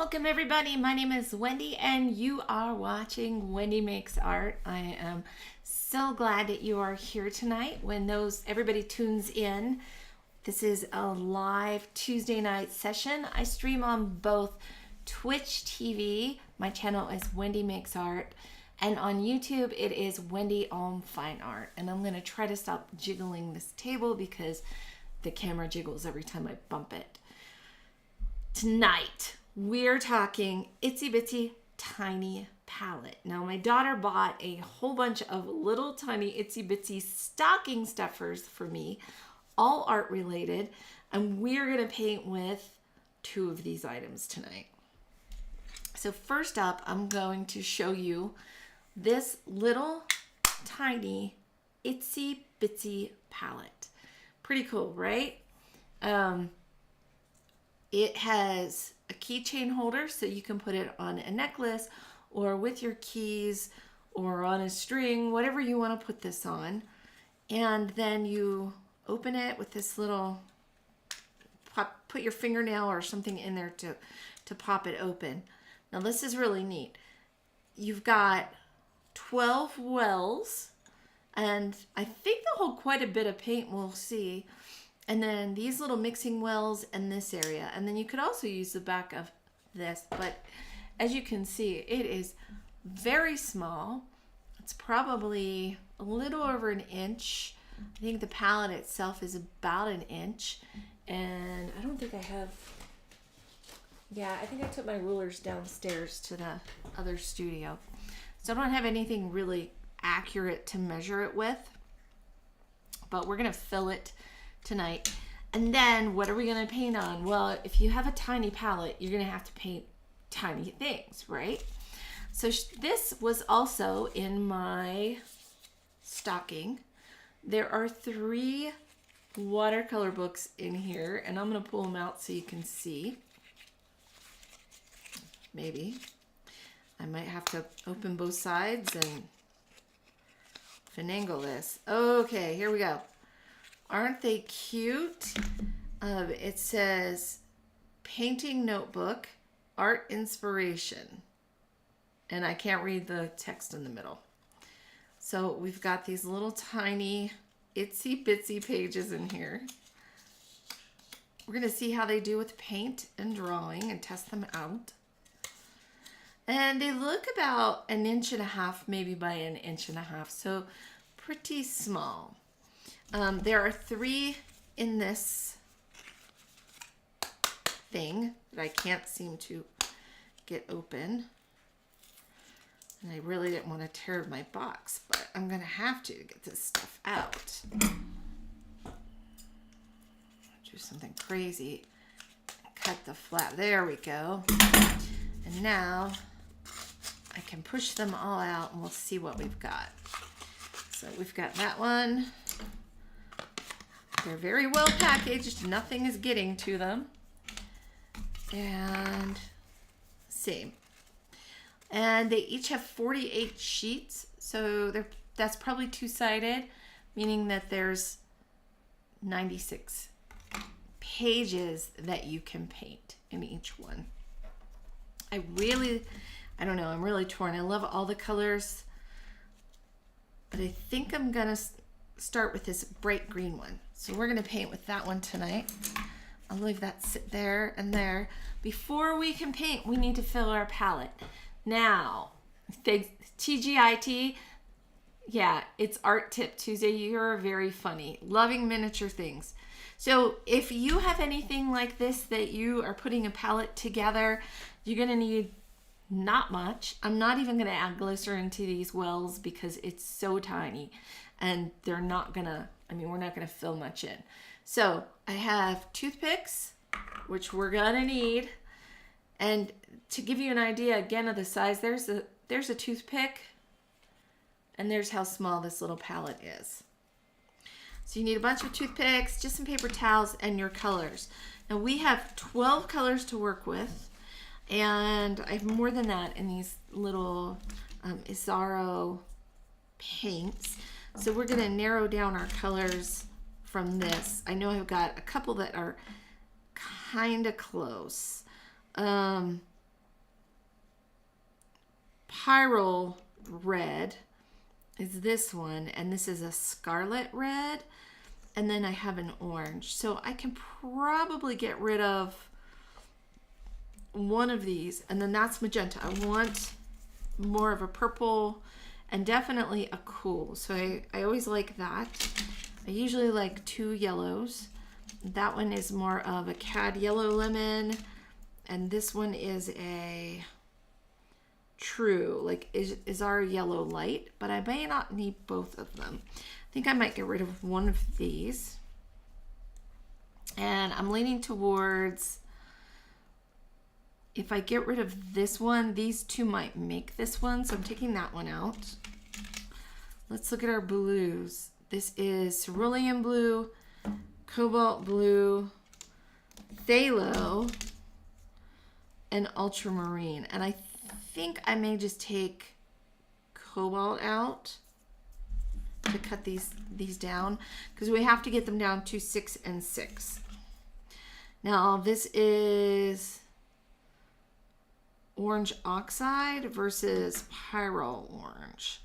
Welcome everybody, my name is Wendy and you are watching Wendy Makes Art. I am so glad that you are here tonight when everybody tunes in. This is a live Tuesday night session. I stream on both Twitch TV, my channel is Wendy Makes Art, and on YouTube it is Wendy Fine Art. And I'm going to try to stop jiggling this table because the camera jiggles every time I bump it. Tonight we're talking itsy bitsy tiny palette. Now my daughter bought a whole bunch of little tiny itsy bitsy stocking stuffers for me, all art related, and we're going to paint with two of these items tonight. So first up, I'm going to show you this little tiny itsy bitsy palette. Pretty cool, right? It has a keychain holder so you can put it on a necklace or with your keys or on a string, whatever you want to put this on. And then you open it with this little, put your fingernail or something in there to pop it open. Now this is really neat. You've got 12 wells, and I think they'll hold quite a bit of paint, we'll see. And then these little mixing wells in this area. And then you could also use the back of this. But as you can see, it is very small. It's probably a little over an inch. I think the palette itself is about an inch. And I don't think I have... Yeah, I think I took my rulers downstairs to the other studio. So I don't have anything really accurate to measure it with. But we're going to fill it tonight. And then what are we going to paint on? Well, if you have a tiny palette, you're going to have to paint tiny things, right? So this was also in my stocking. There are 3 watercolor books in here, and I'm going to pull them out so you can see. Maybe. I might have to open both sides and finagle this. Okay, here we go. Aren't they cute? It says painting notebook, art inspiration. And I can't read the text in the middle. So we've got these little tiny itsy bitsy pages in here. We're going to see how they do with paint and drawing and test them out. And they look about 1.5 inches, maybe by 1.5 inches. So pretty small. There are 3 in this thing that I can't seem to get open. And I really didn't want to tear my box, but I'm going to have to get this stuff out. Do something crazy. Cut the flap. There we go. And now I can push them all out and we'll see what we've got. So we've got that one. They're very well packaged. Nothing is getting to them. And same. And they each have 48 sheets. So that's probably two-sided, meaning that there's 96 pages that you can paint in each one. I don't know, I'm really torn. I love all the colors, but I think I'm going to start with this bright green one. So we're going to paint with that one tonight. I'll leave that sit there and there. Before we can paint, we need to fill our palette. Now, TGIT, yeah, it's Art Tip Tuesday. You're very funny. Loving miniature things. So if you have anything like this that you are putting a palette together, you're going to need not much. I'm not even going to add glycerin to these wells because it's so tiny. And they're not gonna, we're not gonna fill much in. So I have toothpicks, which we're gonna need. And to give you an idea again of the size, there's a toothpick, and there's how small this little palette is. So you need a bunch of toothpicks, just some paper towels, and your colors. Now we have 12 colors to work with, and I have more than that in these little Isaro paints. So we're going to narrow down our colors from this. I know I've got a couple that are kind of close. Pyro red is this one, and this is a scarlet red, and then I have an orange. So I can probably get rid of one of these, and then that's magenta. I want more of a purple and definitely a cool. So I always like that. I usually like 2 yellows. That one is more of a cad yellow lemon, and this one is a true, like is our yellow light, but I may not need both of them. I think I might get rid of one of these. And I'm leaning towards, if I get rid of this one, these two might make this one, so I'm taking that one out. Let's look at our blues. This is cerulean blue, cobalt blue, phthalo, and ultramarine. And I think I may just take cobalt out to cut these down, because we have to get them down to 6 and 6. Now this is orange oxide versus pyro orange.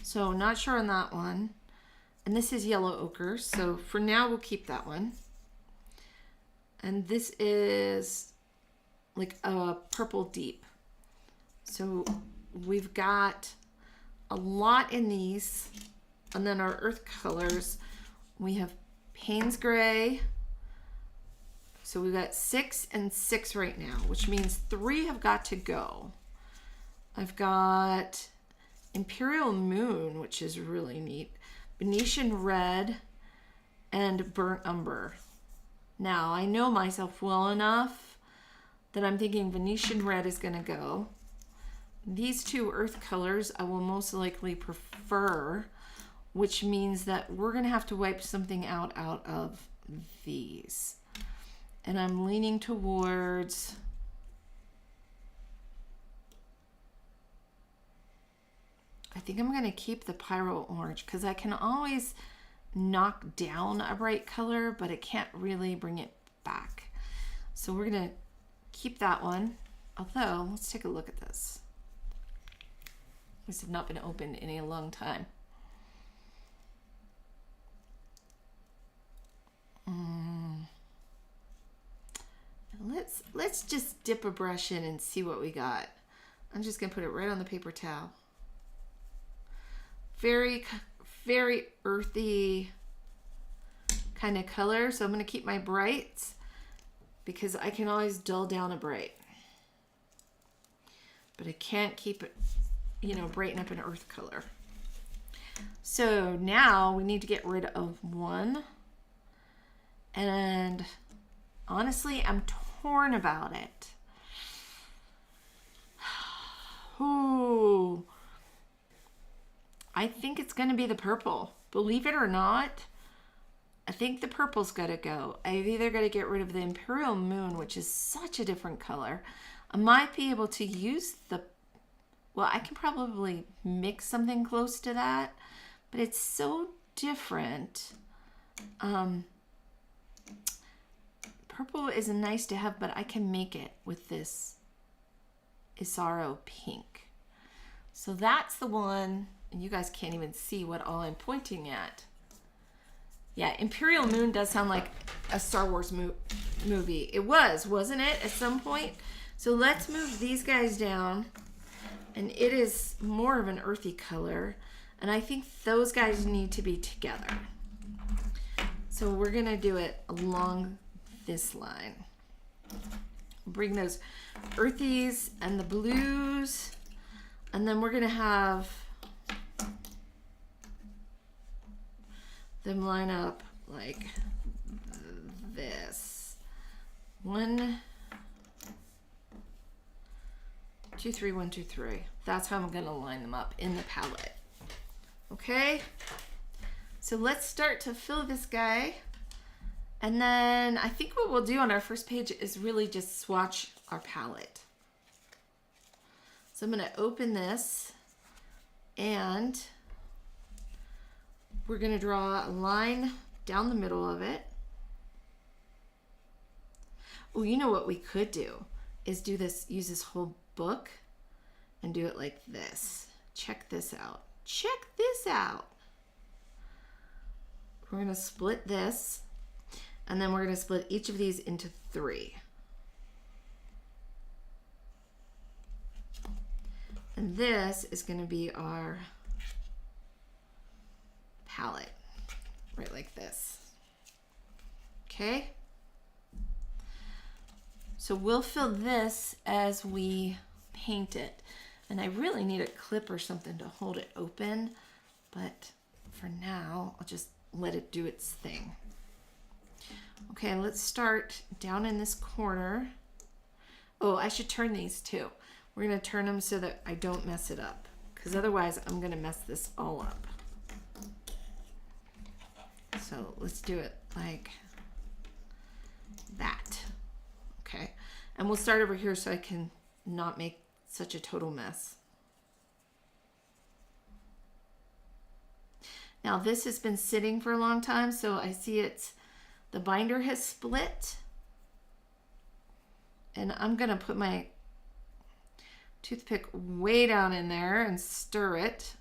So not sure on that one. And this is yellow ochre. So for now we'll keep that one. And this is like a purple deep. So we've got a lot in these. And then our earth colors, we have Payne's gray. So we've got 6 and 6 right now, which means 3 have got to go. I've got Imperial Moon, which is really neat, Venetian Red, and Burnt Umber. Now, I know myself well enough that I'm thinking Venetian Red is going to go. These 2 earth colors I will most likely prefer, which means that we're going to have to wipe something out of these. And I'm leaning towards, I think I'm going to keep the pyro orange, because I can always knock down a bright color, but it can't really bring it back. So we're going to keep that one. Although, let's take a look at this. These have not been opened in a long time. Let's just dip a brush in and see what we got. I'm just gonna put it right on the paper towel. Very, very earthy kind of color. So I'm gonna keep my brights, because I can always dull down a bright, but I can't keep it, brighten up an earth color. So now we need to get rid of one. And honestly, I'm torn about it. Ooh. I think it's going to be the purple. Believe it or not, I think the purple's got to go. I've either got to get rid of the Imperial Moon, which is such a different color. I might be able to use I can probably mix something close to that, but it's so different. Purple is nice to have, but I can make it with this Isaro pink. So that's the one, and you guys can't even see what all I'm pointing at. Yeah, Imperial Moon does sound like a Star Wars movie. It wasn't it, at some point? So let's move these guys down, and it is more of an earthy color, and I think those guys need to be together. So we're gonna do it along this line. Bring those earthies and the blues, and then we're gonna have them line up like this. 1, 2, 3, 1, 2, 3. That's how I'm gonna line them up in the palette. Okay, so let's start to fill this guy. And then I think what we'll do on our first page is really just swatch our palette. So I'm going to open this, and we're going to draw a line down the middle of it. Oh, you know what we could do is use this whole book and do it like this. Check this out. Check this out. We're going to split this, and then we're going to split each of these into 3. And this is going to be our palette, right like this. Okay? So we'll fill this as we paint it. And I really need a clip or something to hold it open, but for now, I'll just let it do its thing. Okay, let's start down in this corner. Oh, I should turn these too. We're gonna turn them so that I don't mess it up, because otherwise I'm gonna mess this all up. So let's do it like that. Okay, and we'll start over here so I can not make such a total mess. Now this has been sitting for a long time, so I see the binder has split. And I'm gonna put my toothpick way down in there and stir it.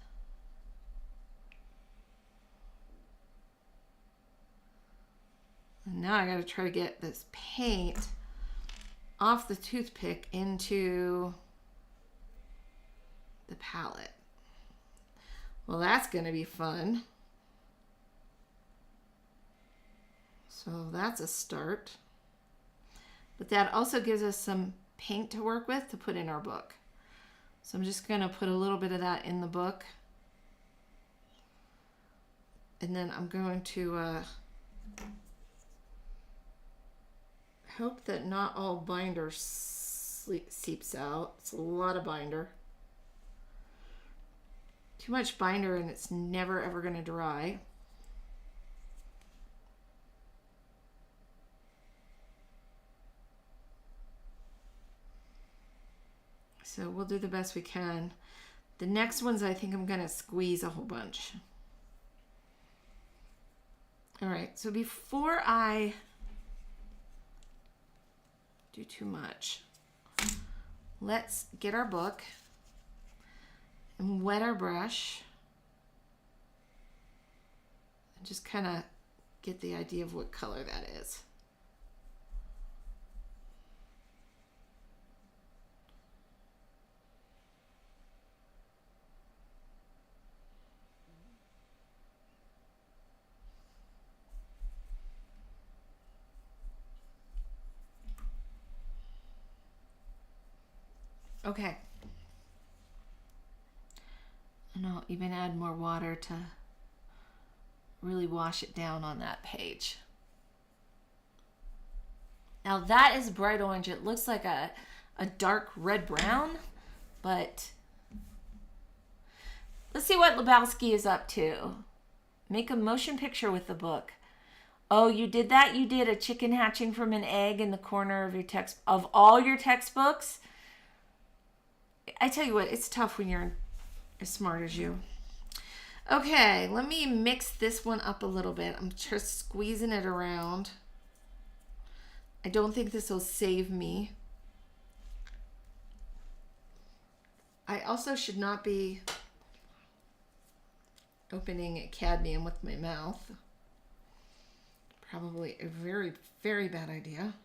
And now I gotta try to get this paint off the toothpick into the palette. Well, that's gonna be fun. So that's a start. But that also gives us some paint to work with to put in our book. So I'm just gonna put a little bit of that in the book. And then I'm going to hope that not all binder seeps out. It's a lot of binder. Too much binder and it's never ever gonna dry. So we'll do the best we can. The next ones I think I'm gonna squeeze a whole bunch. All right, so before I do too much, let's get our book and wet our brush and just kind of get the idea of what color that is. Okay. And I'll even add more water to really wash it down on that page. Now that is bright orange. It looks like a dark red brown, but let's see what Lebowski is up to. Make a motion picture with the book. Oh, you did that? You did a chicken hatching from an egg in the corner of your text, of all your textbooks? I tell you what, it's tough when you're as smart as you. Okay, let me mix this one up a little bit. I'm just squeezing it around. I don't think this will save me. I also should not be opening cadmium with my mouth. Probably a very, very bad idea.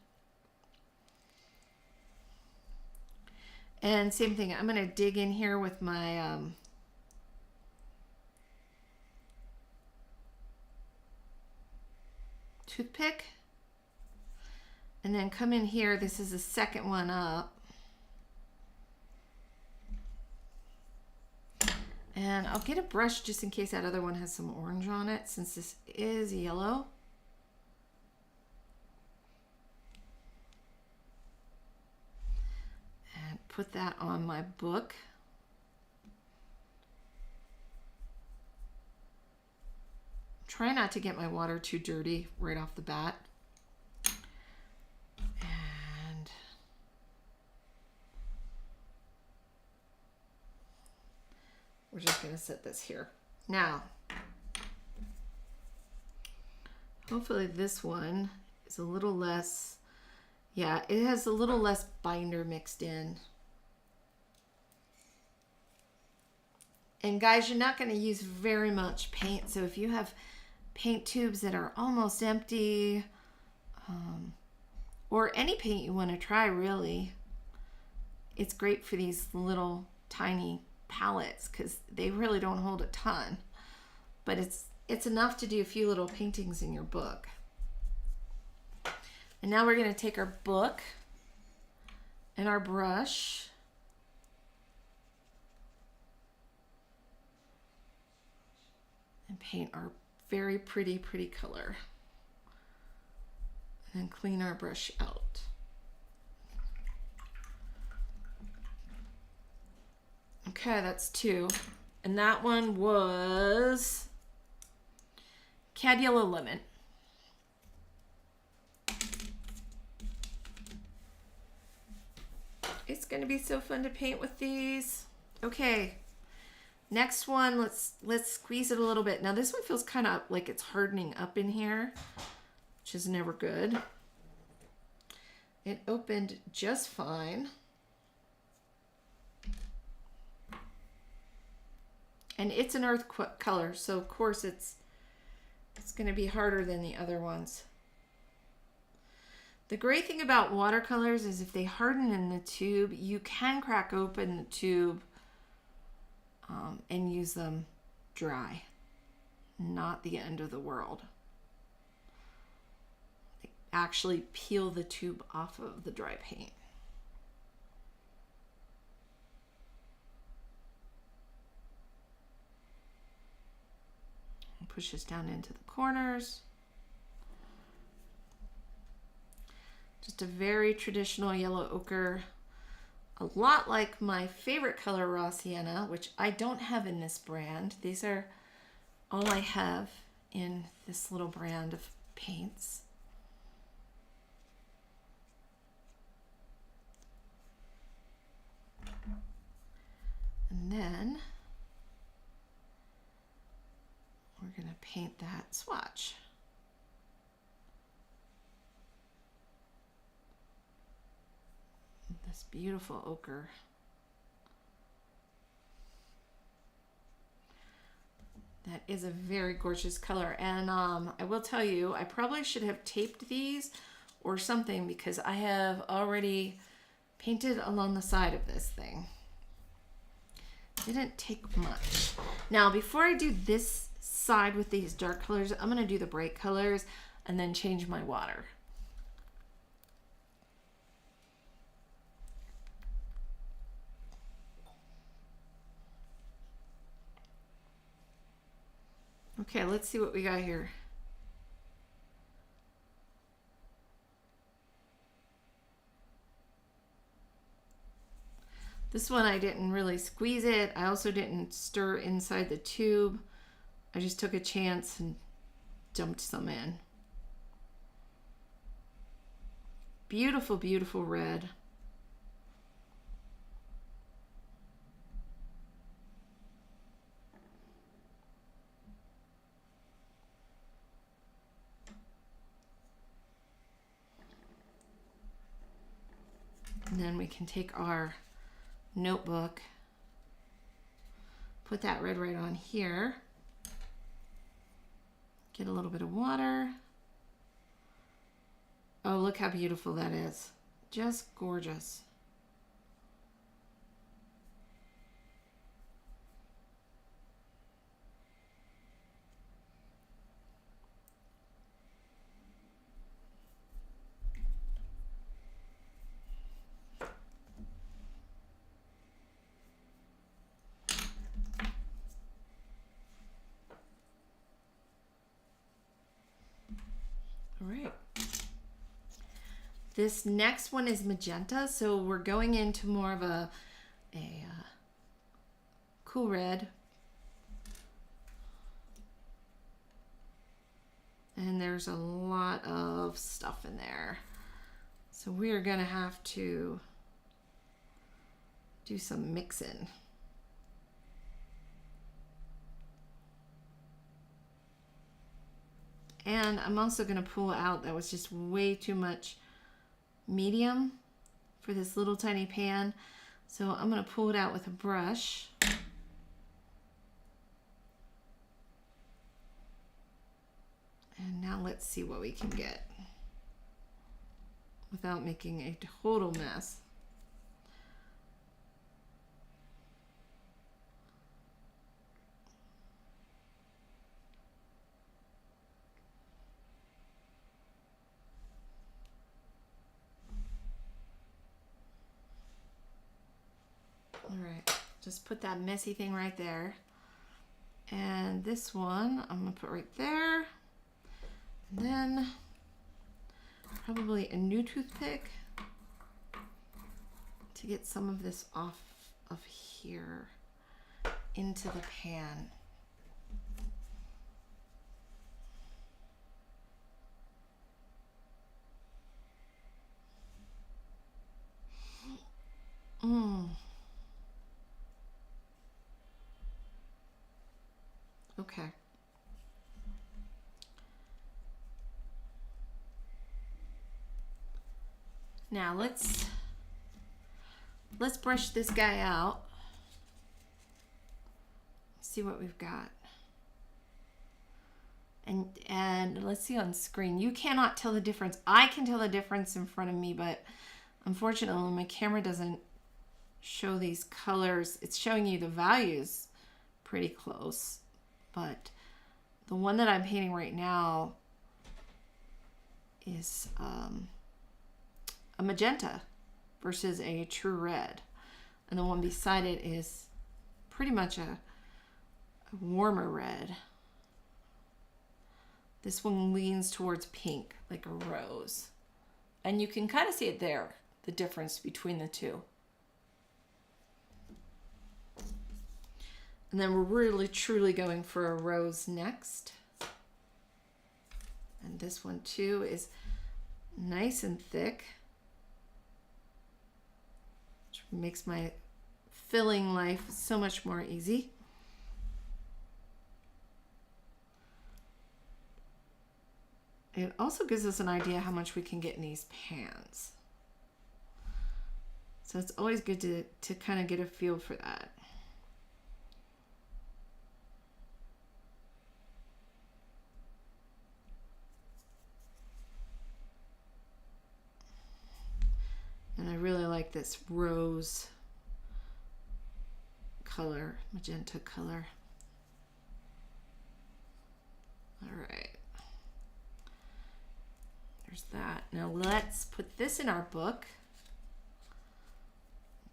And same thing, I'm gonna dig in here with my toothpick. And then come in here, this is the second one up. And I'll get a brush just in case that other one has some orange on it, since this is yellow. And put that on my book. Try not to get my water too dirty right off the bat. And we're just going to set this here. Now, hopefully this one is a little less, yeah, it has a little less binder mixed in. And guys, you're not going to use very much paint. So if you have paint tubes that are almost empty, or any paint you want to try, really, it's great for these little tiny palettes because they really don't hold a ton. But it's enough to do a few little paintings in your book. And now we're going to take our book and our brush and paint our very pretty color. And clean our brush out. Okay, that's 2. And that one was Cad Yellow Lemon. It's going to be so fun to paint with these. Okay, next one, let's squeeze it a little bit. Now this one feels kind of like it's hardening up in here, which is never good. It opened just fine. And it's an earth color, so of course it's going to be harder than the other ones. The great thing about watercolors is if they harden in the tube, you can crack open the tube and use them dry. Not the end of the world. They actually peel the tube off of the dry paint. Push this down into the corners. Just a very traditional yellow ochre, a lot like my favorite color, raw sienna, which I don't have in this brand. These are all I have in this little brand of paints. And then we're going to paint that swatch. This beautiful ochre. That is a very gorgeous color. And I will tell you, I probably should have taped these or something because I have already painted along the side of this thing. Didn't take much. Now, before I do this side with these dark colors, I'm going to do the bright colors and then change my water. Okay, let's see what we got here. This one I didn't really squeeze it. I also didn't stir inside the tube. I just took a chance and dumped some in. Beautiful, beautiful red. And then we can take our notebook, put that red right on here, get a little bit of water. Oh, look how beautiful that is. Just gorgeous. All right. This next one is magenta, so we're going into more of a cool red. And there's a lot of stuff in there. So we are going to have to do some mixing. And I'm also going to pull out, that was just way too much medium for this little tiny pan. So I'm going to pull it out with a brush. Now let's see what we can get without making a total mess. All right, just put that messy thing right there. And this one I'm gonna put right there. And then probably a new toothpick to get some of this off of here into the pan. Okay. Now let's brush this guy out. See what we've got. And let's see on screen. You cannot tell the difference. I can tell the difference in front of me, but unfortunately my camera doesn't show these colors. It's showing you the values pretty close, but the one that I'm painting right now is a magenta versus a true red, and the one beside it is pretty much a warmer red. This one leans towards pink, like a rose, and you can kind of see it there, the difference between the two. And then we're really truly going for a rose next. And this one too is nice and thick, which makes my filling life so much more easy. It also gives us an idea how much we can get in these pans. So it's always good to kind of get a feel for that. And I really like this rose color, magenta color. All right. There's that. Now let's put this in our book.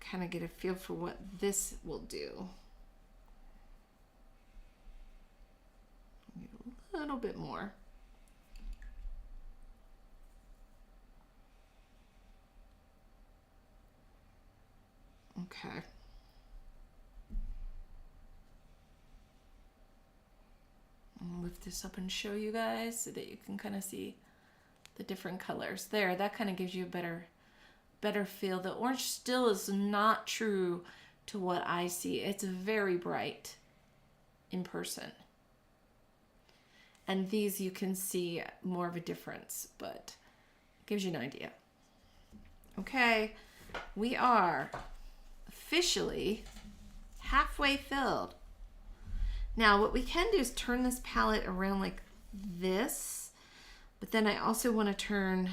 Kind of get a feel for what this will do. A little bit more. Okay. I'll lift this up and show you guys so that you can kind of see the different colors. There, that kind of gives you a better feel. The orange still is not true to what I see. It's very bright in person. And these you can see more of a difference, but it gives you an idea. Okay, we are officially halfway filled. Now what we can do is turn this palette around like this, but then I also want to turn,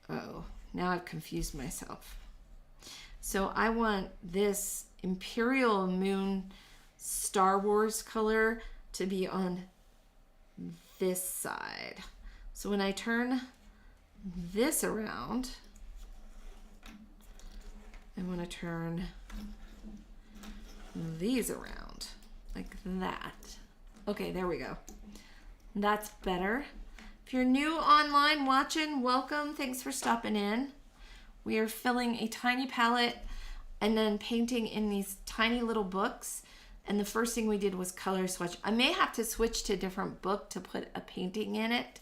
oh, now I've confused myself. So I want this Imperial Moon Star Wars color to be on this side. So when I turn this around, I want to turn these around like that. Okay, there we go. That's better. If you're new online watching, welcome. Thanks for stopping in. We are filling a tiny palette and then painting in these tiny little books. And the first thing we did was color swatch. I may have to switch to a different book to put a painting in it.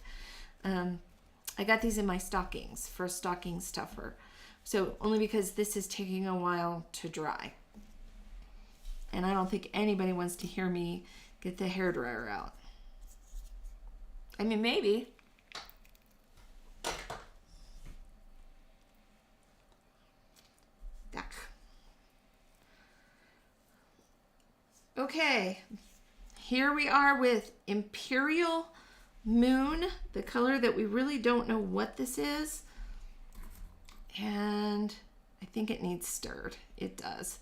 I got these in my stockings for a stocking stuffer. So only because this is taking a while to dry. And I don't think anybody wants to hear me get the hairdryer out. I mean, maybe. Okay. here we are with Imperial Moon, the color that we really don't know what this is. And I think it needs stirred. It does.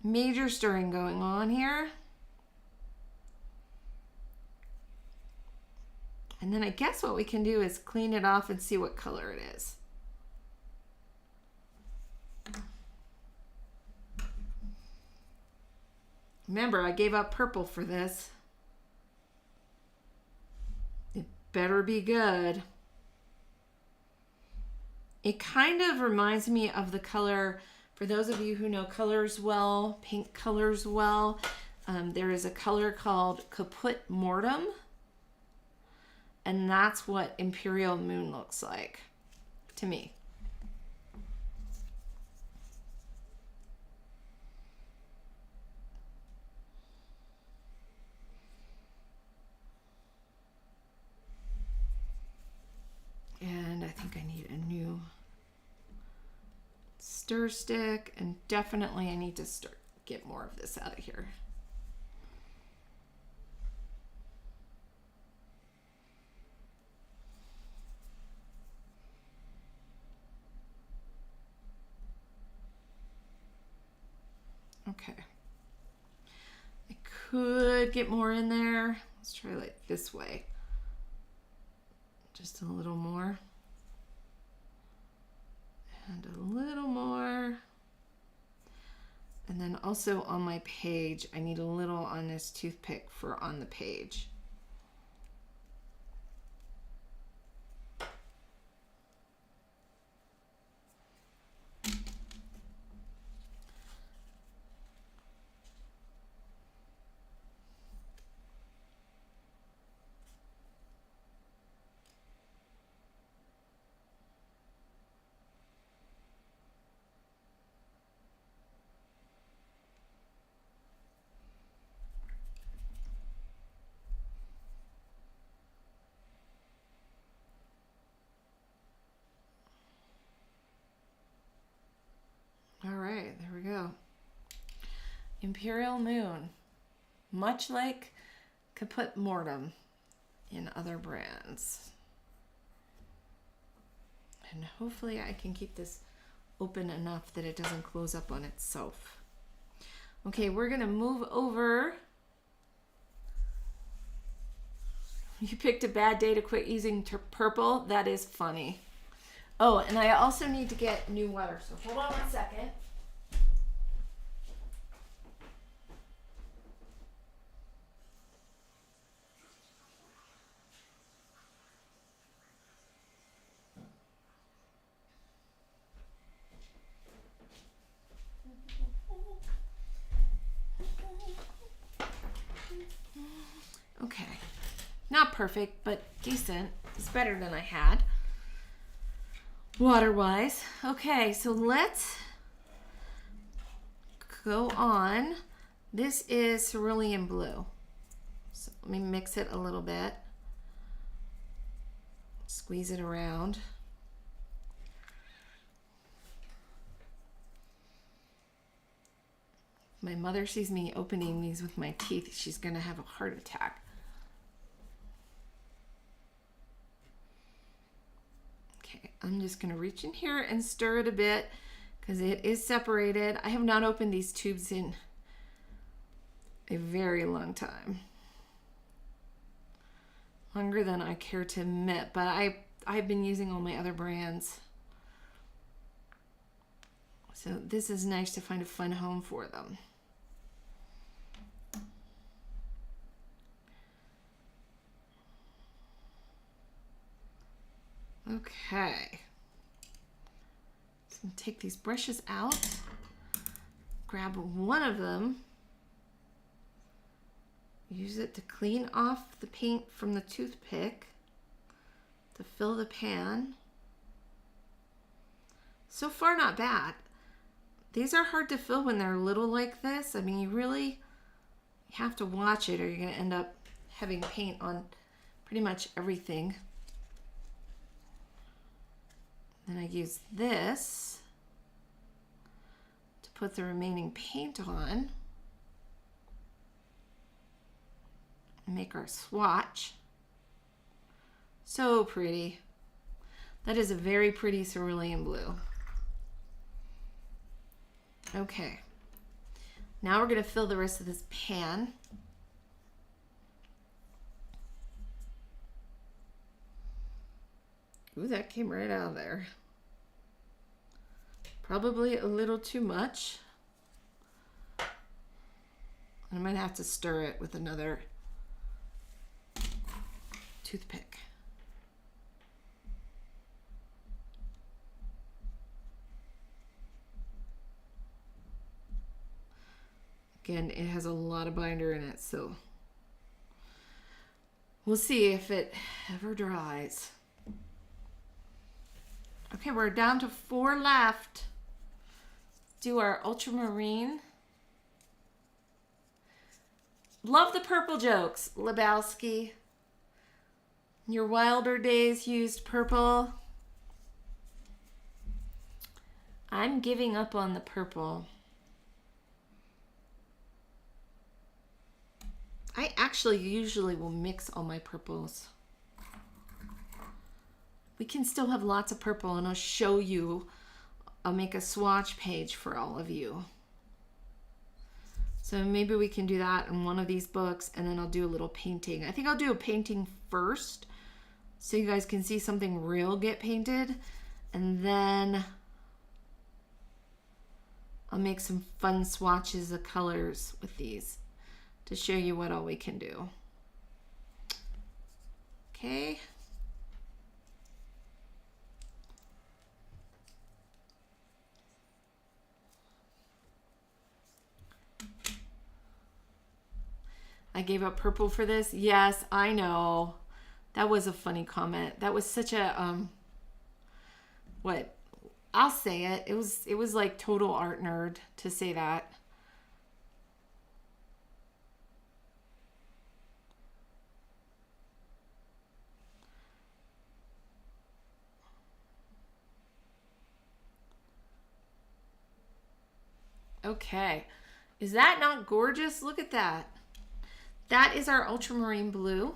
Major stirring going on here. And then I guess what we can do is clean it off and see what color it is. Remember, I gave up purple for this. It better be good. It kind of reminds me of the color, for those of you who know colors well, paint colors well, there is a color called Caput Mortem, and that's what Imperial Moon looks like to me. And I think I need a new stir stick, and definitely I need to get more of this out of here. Okay. I could get more in there. Let's try like this way. Just a little more. And a little more. And then also on my page, I need a little on this toothpick for on the page. All right, there we go. Imperial Moon, much like Caput Mortem in other brands. And hopefully I can keep this open enough that it doesn't close up on itself. Okay, we're gonna move over. You picked a bad day to quit using purple. That is funny. Oh, and I also need to get new water, so hold on 1 second. Okay, not perfect, but decent. It's better than I had. Water-wise. Okay, so let's go on. This is cerulean blue. So let me mix it a little bit. Squeeze it around. My mother sees me opening these with my teeth. She's gonna have a heart attack. I'm just going to reach in here and stir it a bit because it is separated. I have not opened these tubes in a very long time. Longer than I care to admit, but I've been using all my other brands. So this is nice to find a fun home for them. Okay, so take these brushes out, grab one of them, use it to clean off the paint from the toothpick to fill the pan. So far, not bad. These are hard to fill when they're little like this. I mean, you really have to watch it or you're going to end up having paint on pretty much everything. Then I use this to put the remaining paint on. and make our swatch. So pretty. That is a very pretty cerulean blue. Okay. Now we're going to fill the rest of this pan. Ooh, that came right out of there. Probably a little too much. I'm going to have to stir it with another toothpick. Again, it has a lot of binder in it, so we'll see if it ever dries. Okay, we're down to 4 left. Do our ultramarine. Love the purple jokes, Lebowski. Your wilder days used purple. I'm giving up on the purple. I actually usually will mix all my purples. We can still have lots of purple, and I'll show you. I'll make a swatch page for all of you. So maybe we can do that in one of these books, and then I'll do a little painting. I think I'll do a painting first so you guys can see something real get painted, and then I'll make some fun swatches of colors with these to show you what all we can do. Okay. I gave up purple for this. Yes, I know. That was a funny comment. That was such a what? I'll say it. It was like total art nerd to say that. Okay. Is that not gorgeous? Look at that. That is our ultramarine blue.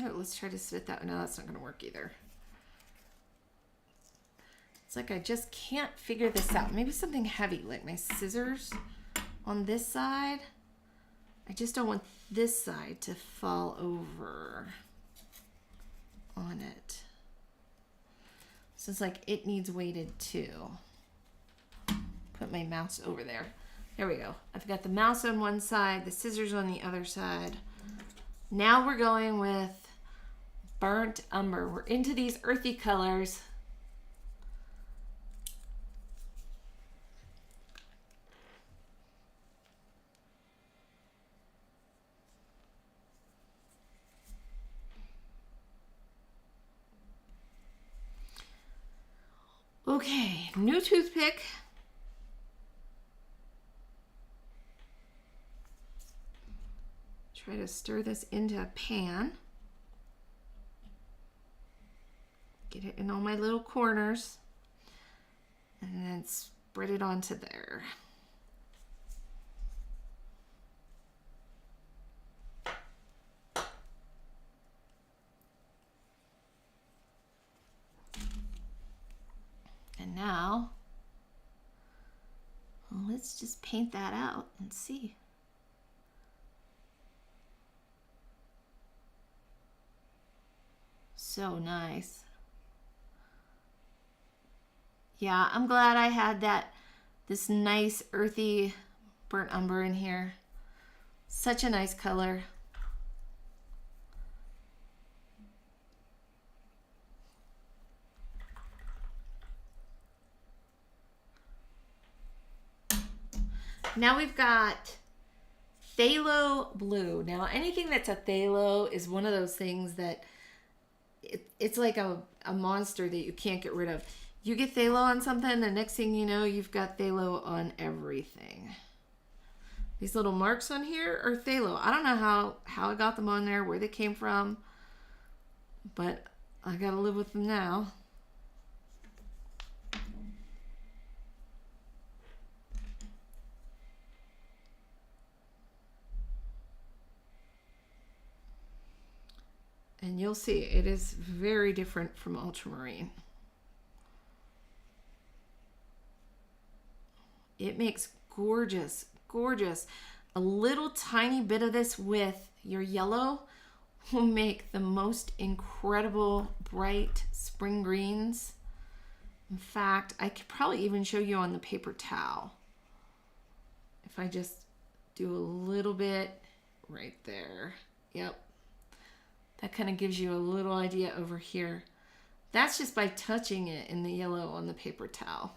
Oh, let's try to spit that. No, that's not going to work either. It's like I just can't figure this out. Maybe something heavy, like my scissors on this side. I just don't want this side to fall over on it. So it's like it needs weighted too. Put my mouse over there. There we go. I've got the mouse on one side, the scissors on the other side. Now we're going with burnt umber. We're into these earthy colors. Okay, new toothpick. Try to stir this into a pan. Get it in all my little corners. And then spread it onto there. And now, well, let's just paint that out and see. So nice. Yeah, I'm glad I had this nice earthy burnt umber in here. Such a nice color. Now we've got phthalo blue. Now anything that's a phthalo is one of those things that it's like a monster that you can't get rid of. You get phthalo on something, the next thing you know, you've got phthalo on everything. These little marks on here are phthalo. I don't know how I got them on there, where they came from, but I gotta live with them now. And you'll see it is very different from ultramarine. It makes gorgeous, gorgeous. A little tiny bit of this with your yellow will make the most incredible bright spring greens. In fact, I could probably even show you on the paper towel. If I just do a little bit right there. Yep. That kind of gives you a little idea over here. That's just by touching it in the yellow on the paper towel.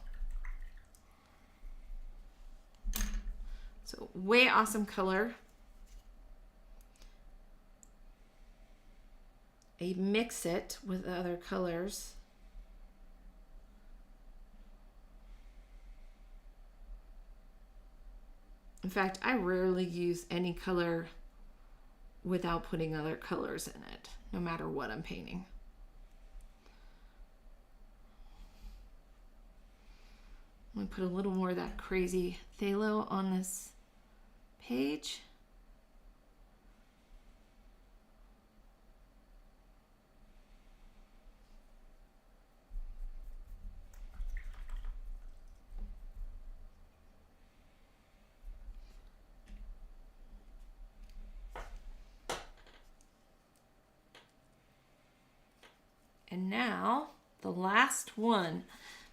So way awesome color. I mix it with other colors. In fact, I rarely use any color without putting other colors in it, no matter what I'm painting. I'm going to put a little more of that crazy phthalo on this page. And now the last one,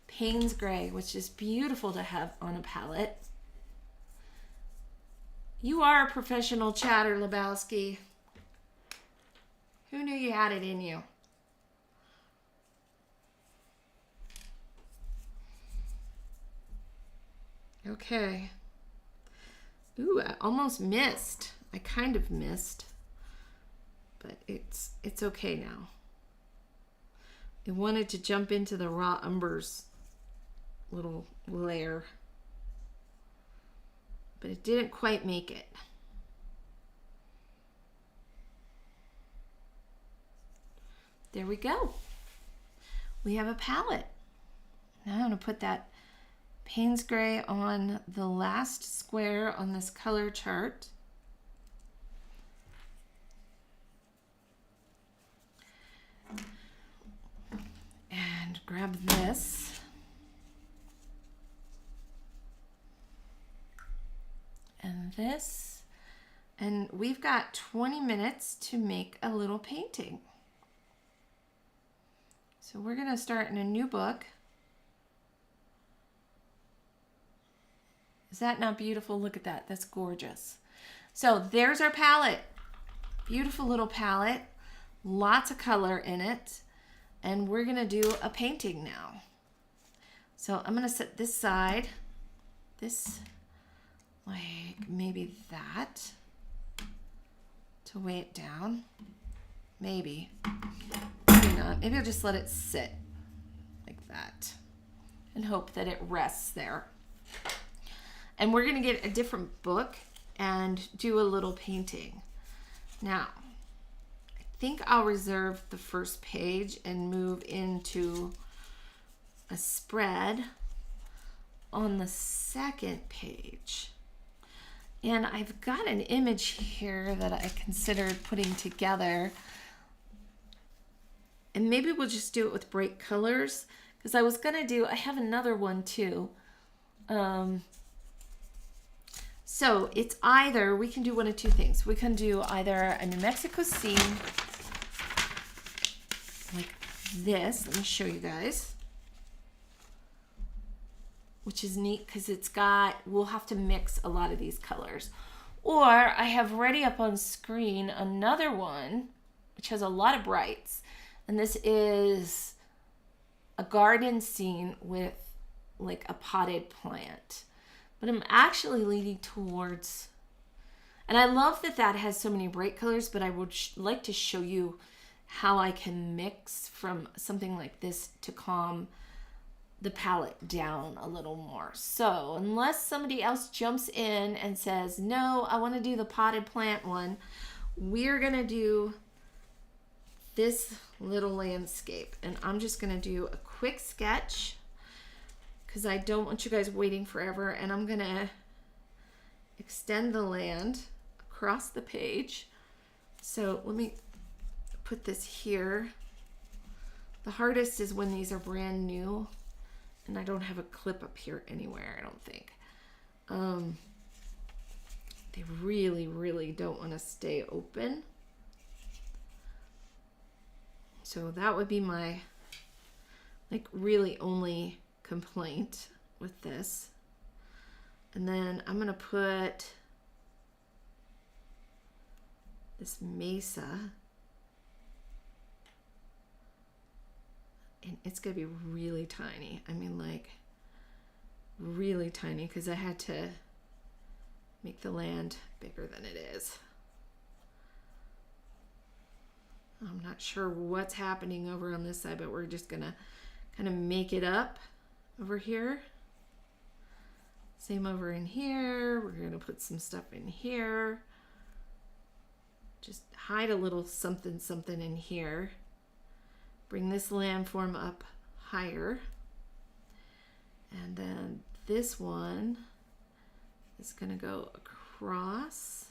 Payne's Gray, which is beautiful to have on a palette. You are a professional chatter, Lebowski. Who knew you had it in you? Okay. Ooh, I almost missed. I kind of missed, but it's okay now. I wanted to jump into the raw umbers little layer, but it didn't quite make it. There we go. We have a palette. Now I'm going to put that Payne's Gray on the last square on this color chart. And grab this. And this. And we've got 20 minutes to make a little painting. So we're going to start in a new book. Is that not beautiful? Look at that. That's gorgeous. So there's our palette. Beautiful little palette. Lots of color in it. And we're going to do a painting now. So I'm going to set this side. This, like maybe that. To weigh it down. Maybe. Maybe not. Maybe I'll just let it sit like that. And hope that it rests there. And we're going to get a different book and do a little painting. Now, I think I'll reserve the first page and move into a spread on the second page. And I've got an image here that I considered putting together. And maybe we'll just do it with bright colors. Because I was going to do, I have another one too. So it's either, we can do one of two things. We can do either a New Mexico scene, like this. Let me show you guys. Which is neat because it's got, we'll have to mix a lot of these colors. Or I have ready up on screen another one, which has a lot of brights. And this is a garden scene with like a potted plant. But I'm actually leaning towards, and I love that that has so many bright colors, but I would like to show you how I can mix from something like this to calm the palette down a little more. So unless somebody else jumps in and says, no, I want to do the potted plant one, we're going to do this little landscape. And I'm just going to do a quick sketch because I don't want you guys waiting forever. And I'm going to extend the land across the page. So let me put this here. The hardest is when these are brand new and I don't have a clip up here anywhere, I don't think. They really, really don't want to stay open. So that would be my, like, really only complaint with this. And then I'm gonna put this mesa, and it's gonna be really tiny. I mean, like, really tiny, because I had to make the land bigger than it is. I'm not sure what's happening over on this side, but we're just gonna kind of make it up over here. Same over in here. We're gonna put some stuff in here. Just hide a little something something in here. Bring this landform up higher. And then this one is gonna go across.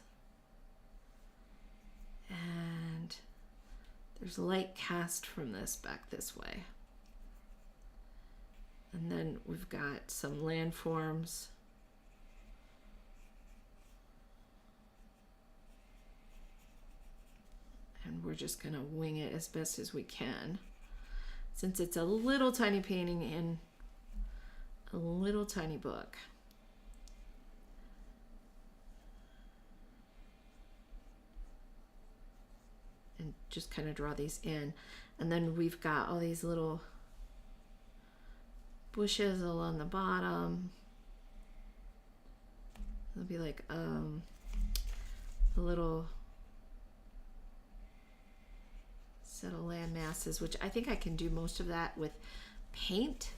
And there's light cast from this back this way. And then we've got some landforms. And we're just gonna wing it as best as we can, since it's a little tiny painting in a little tiny book. And just kind of draw these in. And then we've got all these little bushes along the bottom. It'll be like a little set of land masses, which I think I can do most of that with paint.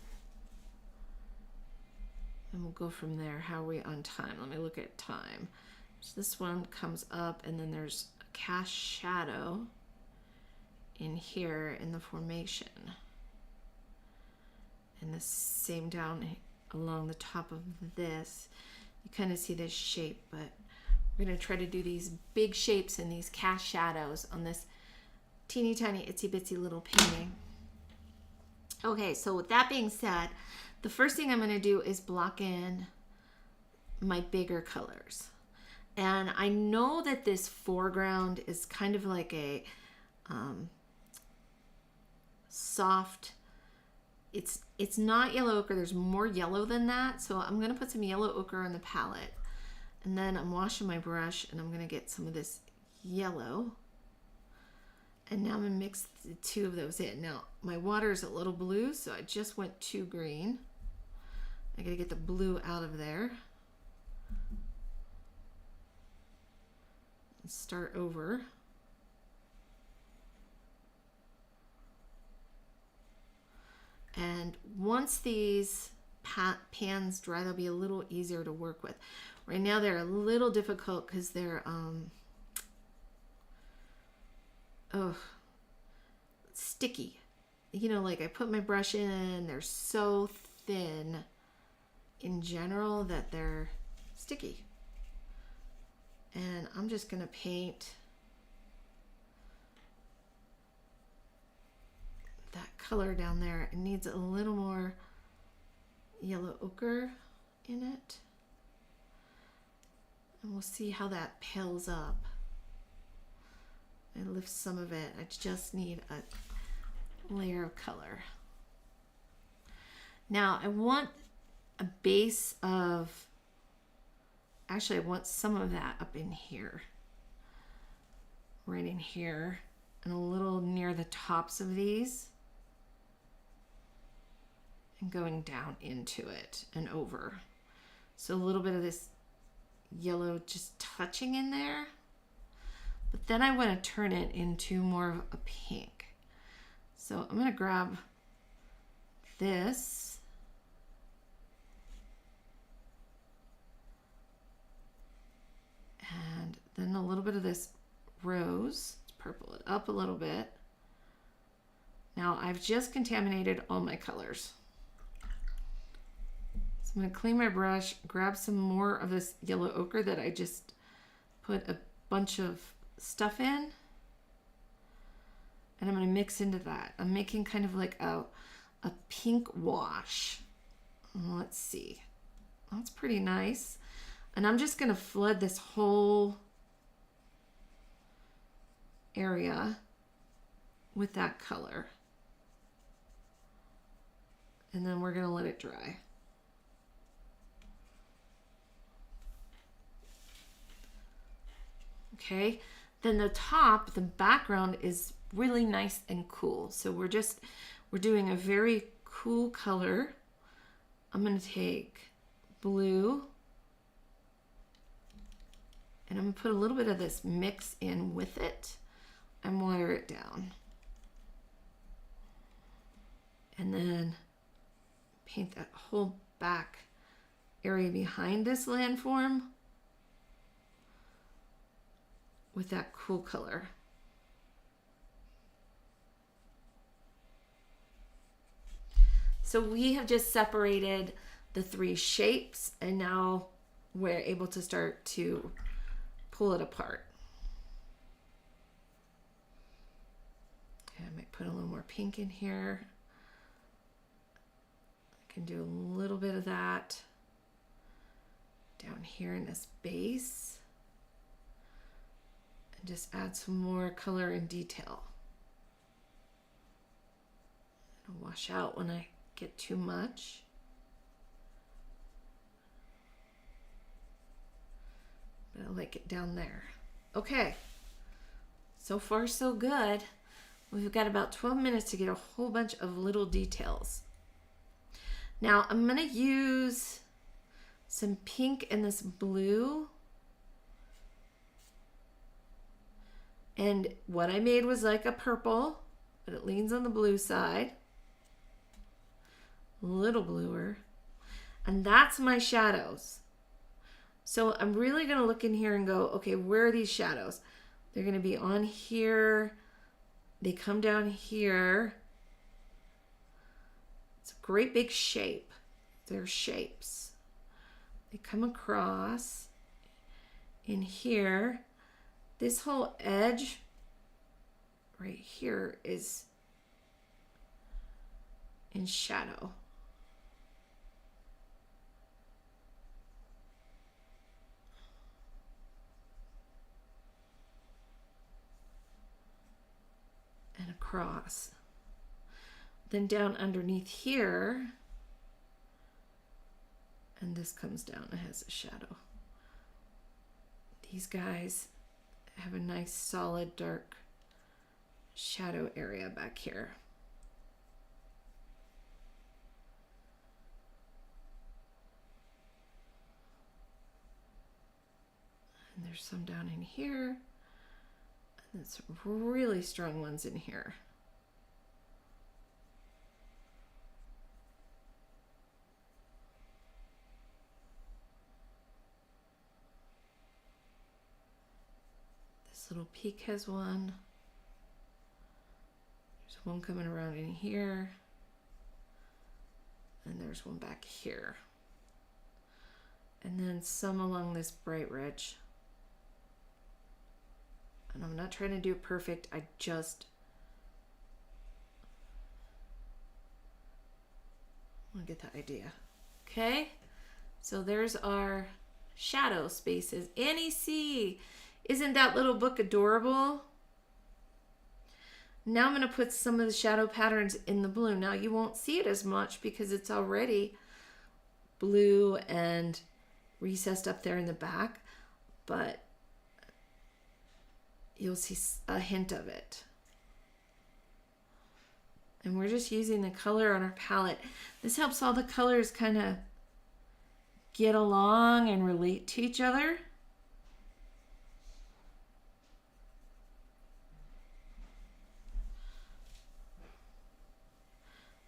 And we'll go from there. How are we on time? Let me look at time. So this one comes up, and then there's a cast shadow in here in the formation. And the same down along the top of this. You kind of see this shape, but we're going to try to do these big shapes and these cast shadows on this teeny tiny itsy bitsy little painting. Okay, so with that being said, the first thing I'm going to do is block in my bigger colors. And I know that this foreground is kind of like a soft, it's not yellow ochre, there's more yellow than that. So I'm going to put some yellow ochre on the palette. And then I'm washing my brush and I'm going to get some of this yellow. And now I'm going to mix the two of those in. Now, my water is a little blue, so I just went too green. I got to get the blue out of there. And start over. And once these pans dry, they'll be a little easier to work with. Right now, they're a little difficult because they're sticky. You know, like I put my brush in and they're so thin in general that they're sticky. And I'm just gonna paint that color down there. It needs a little more yellow ochre in it. And we'll see how that pales up. I lift some of it. I just need a layer of color. Now I want a base of, actually I want some of that up in here. Right in here. And a little near the tops of these. And going down into it and over. So a little bit of this yellow just touching in there. But then I want to turn it into more of a pink. So I'm going to grab this. And then a little bit of this rose. Let's purple it up a little bit. Now I've just contaminated all my colors. So I'm going to clean my brush, grab some more of this yellow ochre that I just put a bunch of stuff in. and I'm going to mix into that. I'm making kind of like a pink wash. Let's see. That's pretty nice. And I'm just going to flood this whole area with that color. And then we're going to let it dry. Okay, then the top, the background is really nice and cool. So we're doing a very cool color. I'm going to take blue and I'm going to put a little bit of this mix in with it and water it down. And then paint that whole back area behind this landform with that cool color. So we have just separated the three shapes and now we're able to start to pull it apart. And I might put a little more pink in here. I can do a little bit of that down here in this base. Just add some more color and detail. It'll wash out when I get too much. But I like it down there. Okay, so far so good. We've got about 12 minutes to get a whole bunch of little details. Now I'm gonna use some pink and this blue. And what I made was like a purple, but it leans on the blue side. A little bluer. And that's my shadows. So I'm really going to look in here and go, okay, where are these shadows? They're going to be on here. They come down here. It's a great big shape. They're shapes. They come across in here. This whole edge right here is in shadow. And across. Then down underneath here, and this comes down and has a shadow. These guys have a nice solid dark shadow area back here. And there's some down in here, and some really strong ones in here. Little peak has one. There's one coming around in here. And there's one back here. And then some along this bright ridge. And I'm not trying to do it perfect. I just want to get that idea. Okay. So there's our shadow spaces. Annie C. Isn't that little book adorable? Now I'm going to put some of the shadow patterns in the blue. Now you won't see it as much because it's already blue and recessed up there in the back, but you'll see a hint of it. And we're just using the color on our palette. This helps all the colors kind of get along and relate to each other.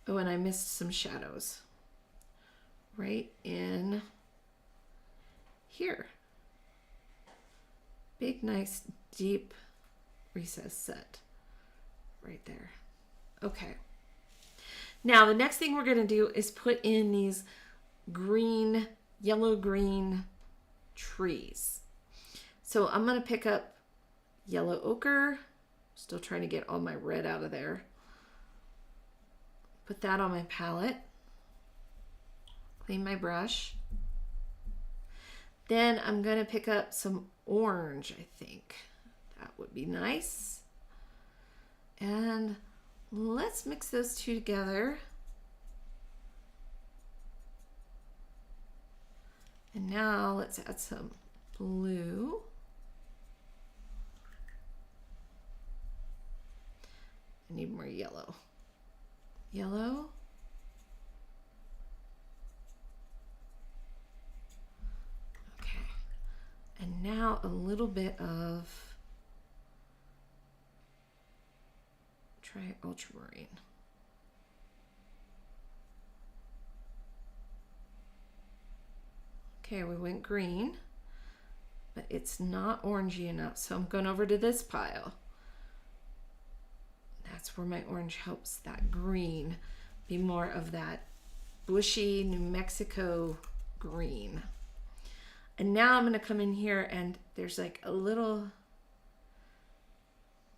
Oh, and I missed some shadows right in here. Big, nice, deep recess set right there. Okay. Now, the next thing we're going to do is put in these green, yellow-green trees. So I'm going to pick up yellow ochre Still trying to get all my red out of there. Put that on my palette. Clean my brush. Then I'm going to pick up some orange, I think. That would be nice. And let's mix those two together. And now let's add some blue. I need more yellow. Yellow. Okay. And now a little bit of ultramarine. Okay, we went green, but it's not orangey enough, so I'm going over to this pile. That's where my orange helps that green be more of that bushy New Mexico green. And now I'm going to come in here and there's like a little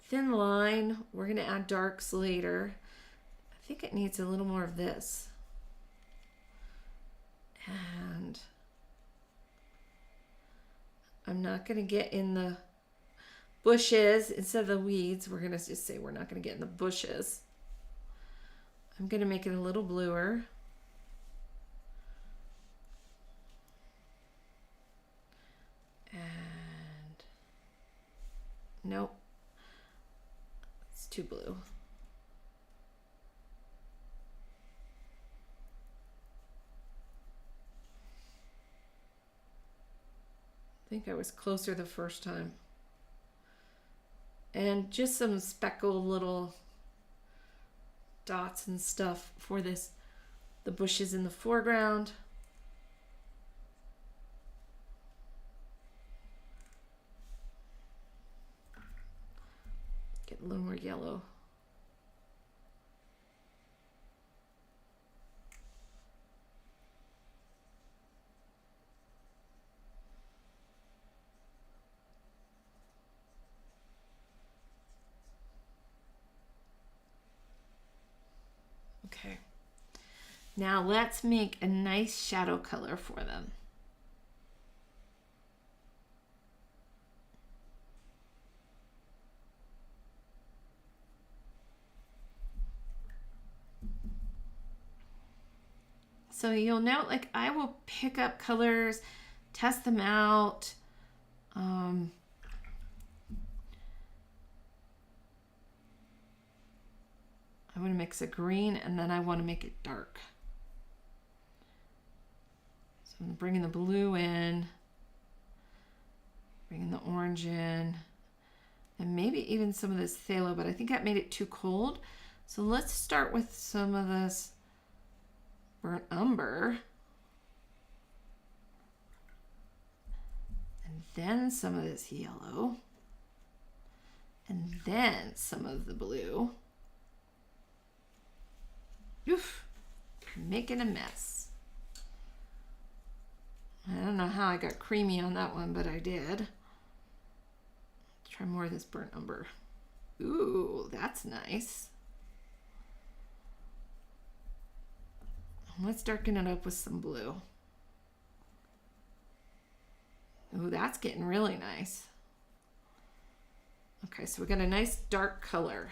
thin line. We're going to add darks later. I think it needs a little more of this. And I'm not going to get in the bushes instead of the weeds. We're going to just say we're not going to get in the bushes. I'm going to make it a little bluer. And nope, it's too blue. I think I was closer the first time. And just some speckled little dots and stuff for this, the bushes in the foreground. Get a little more yellow. Okay, now let's make a nice shadow color for them. So you'll note, like, I will pick up colors, test them out. I want to mix a green and then I want to make it dark. So I'm bringing the blue in, bringing the orange in, and maybe even some of this phthalo, but I think that made it too cold. So let's start with some of this burnt umber. And then some of this yellow. And then some of the blue. Oof, making a mess. I don't know how I got creamy on that one, but I did. Try more of this burnt umber. Ooh, that's nice. Let's darken it up with some blue. Ooh, that's getting really nice. Okay, so we got a nice dark color.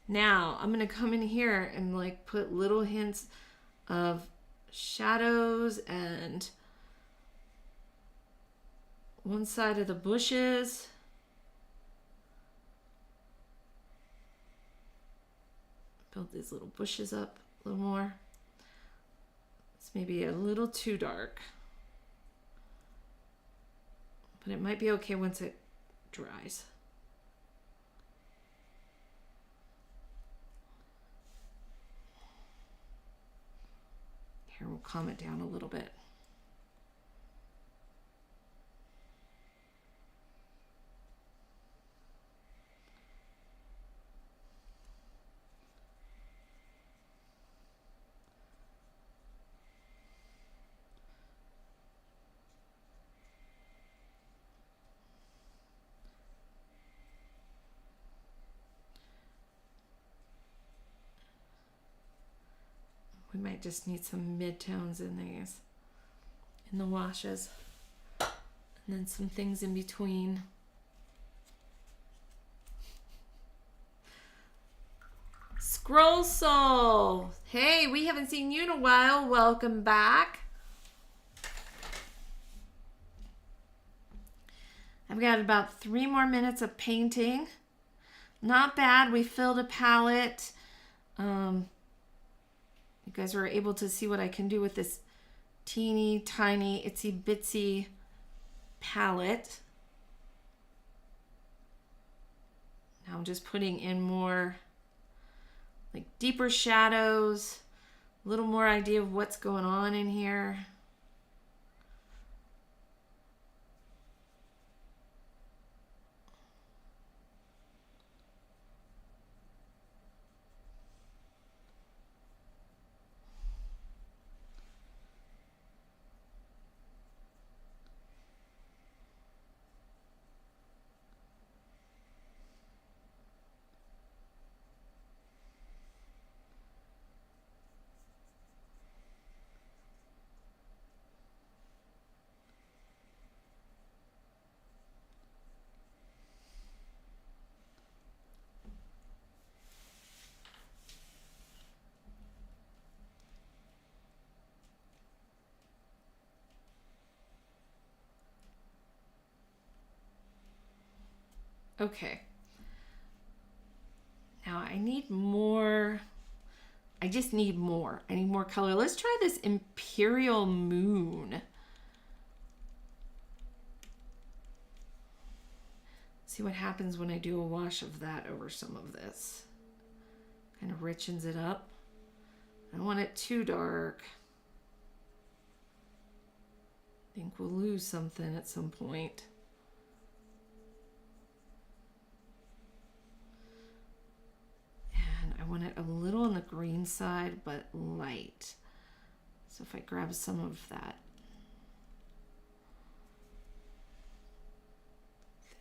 Now I'm going to come in here and like put little hints of shadows and one side of the bushes. Build these little bushes up a little more. It's maybe a little too dark, but it might be okay once it dries. Here, we'll calm it down a little bit. might just need some midtones in these, in the washes. And then some things in between. Scroll Soul. Hey, we haven't seen you in a while. Welcome back. I've got about 3 more minutes of painting. Not bad. We filled a palette. You guys were able to see what I can do with this teeny tiny itsy bitsy palette. Now I'm just putting in more like deeper shadows, a little more idea of what's going on in here. Okay. Now I need more. I just need more. I need more color. Let's try this Imperial Moon. See what happens when I do a wash of that over some of this. Kind of richens it up. I don't want it too dark. I think we'll lose something at some point. I want it a little on the green side, but light. So if I grab some of that.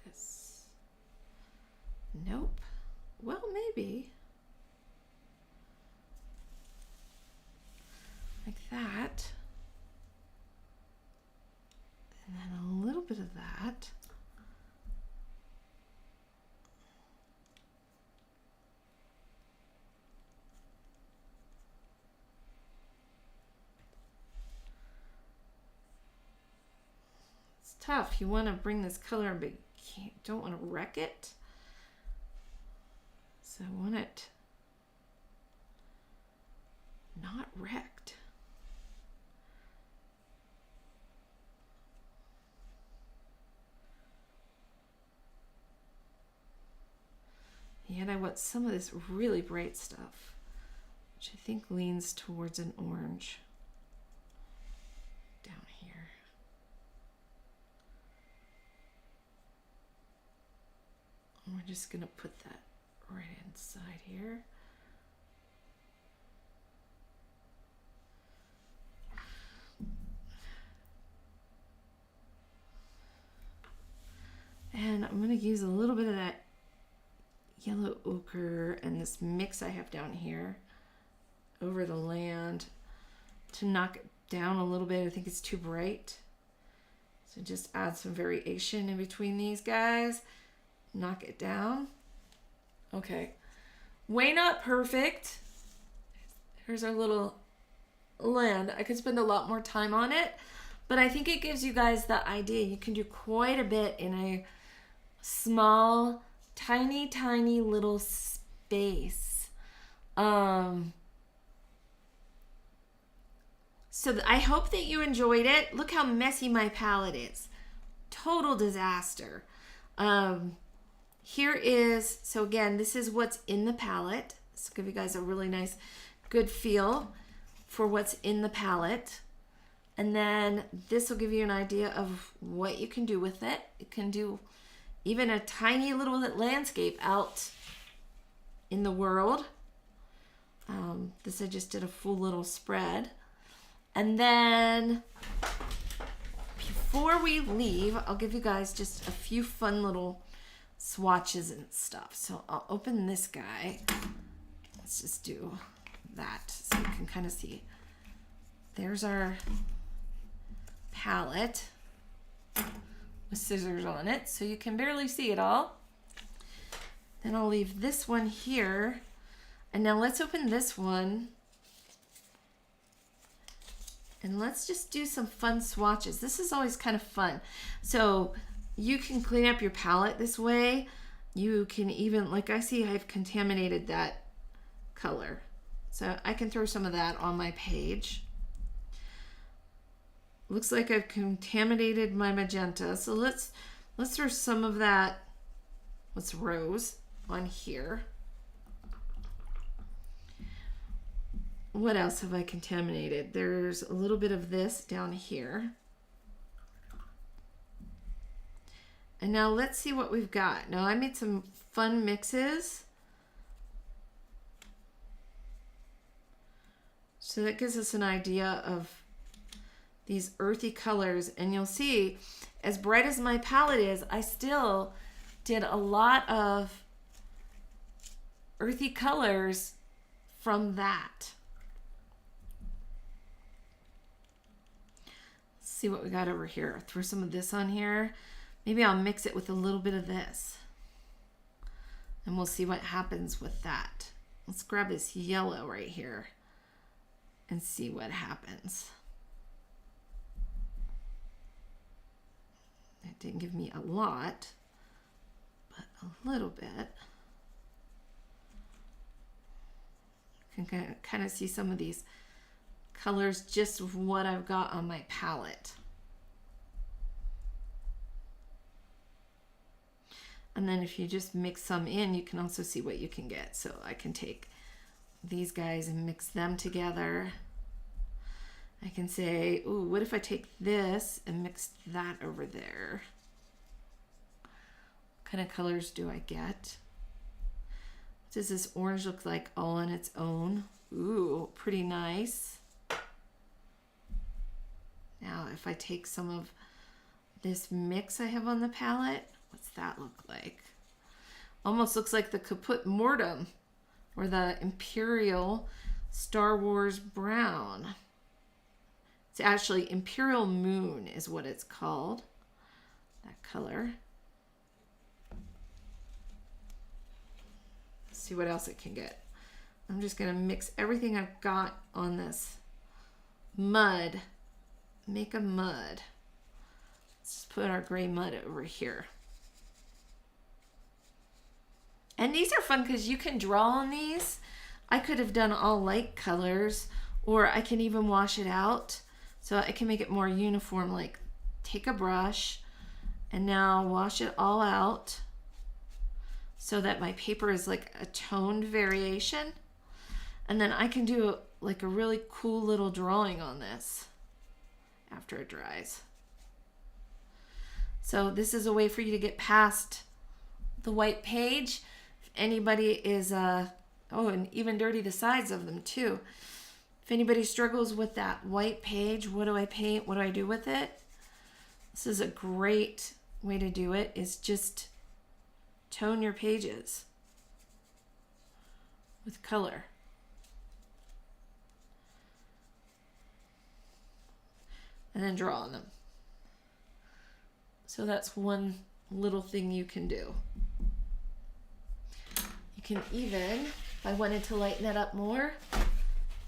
This. Nope. Well, maybe. Like that. And then a little bit of that. Tough. You want to bring this color, but you don't want to wreck it. So I want it not wrecked. Yet I want some of this really bright stuff, which I think leans towards an orange down here. We're just going to put that right inside here. And I'm going to use a little bit of that yellow ochre and this mix I have down here over the land to knock it down a little bit. I think it's too bright. So just add some variation in between these guys. Knock it down. Okay. Way not perfect. Here's our little land. I could spend a lot more time on it, but I think it gives you guys the idea. You can do quite a bit in a small, tiny, tiny little space. So I hope that you enjoyed it. Look how messy my palette is. Total disaster. Here is, so again, this is what's in the palette. This will give you guys a really nice, good feel for what's in the palette. And then this will give you an idea of what you can do with it. You can do even a tiny little landscape out in the world. This I just did a full little spread. And then before we leave, I'll give you guys just a few fun little swatches and stuff. So I'll open this guy. Let's just do that so you can kind of see. There's our palette with scissors on it, so you can barely see it all. Then I'll leave this one here. And now let's open this one. And let's just do some fun swatches. This is always kind of fun. So you can clean up your palette this way. You can even, like I see I've contaminated that color. So I can throw some of that on my page. Looks like I've contaminated my magenta. So let's throw some of that, what's rose, on here. What else have I contaminated? There's a little bit of this down here. And now let's see what we've got. Now I made some fun mixes. So that gives us an idea of these earthy colors. And you'll see, as bright as my palette is, I still did a lot of earthy colors from that. Let's see what we got over here. Throw some of this on here. Maybe I'll mix it with a little bit of this. And we'll see what happens with that. Let's grab this yellow right here and see what happens. It didn't give me a lot, but a little bit. You can kind of see some of these colors just of what I've got on my palette. And then if you just mix some in, you can also see what you can get. So I can take these guys and mix them together. I can say, ooh, what if I take this and mix that over there? What kind of colors do I get? What does this orange look like all on its own? Ooh, pretty nice. Now, if I take some of this mix I have on the palette, what's that look like? Almost looks like the Caput Mortem or the Imperial Star Wars Brown. It's actually Imperial Moon is what it's called, that color. Let's see what else it can get. I'm just gonna mix everything I've got on this mud. Make a mud. Let's just put our gray mud over here. And these are fun because you can draw on these. I could have done all light colors, or I can even wash it out. So I can make it more uniform, like take a brush and now wash it all out so that my paper is like a toned variation. And then I can do like a really cool little drawing on this after it dries. So this is a way for you to get past the white page. If anybody is, oh, and even dirty the sides of them too. If anybody struggles with that white page, what do I paint? What do I do with it? This is a great way to do it, is just tone your pages with color. And then draw on them. So that's one little thing you can do. You can even, if I wanted to lighten it up more,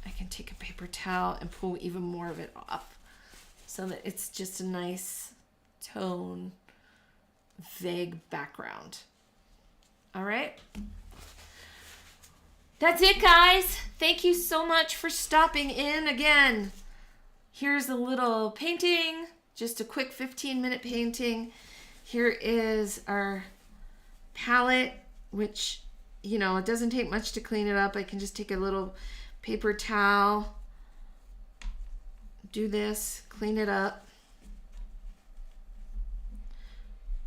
I can take a paper towel and pull even more of it off so that it's just a nice tone, vague background. All right. That's it, guys. Thank you so much for stopping in again. Here's a little painting, just a quick 15-minute painting. Here is our palette, which, you know, it doesn't take much to clean it up. I can just take a little paper towel, do this, clean it up,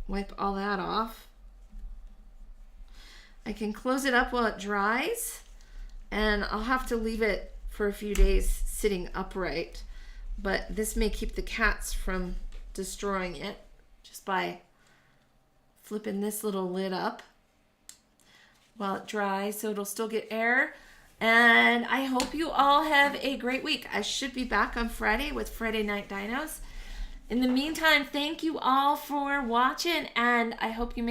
wipe all that off. I can close it up while it dries, and I'll have to leave it for a few days sitting upright, but this may keep the cats from destroying it just by flipping this little lid up while it dries, so it'll still get air. And I hope you all have a great week. I should be back on Friday with Friday Night Dinos. In the meantime, thank you all for watching, and I hope you make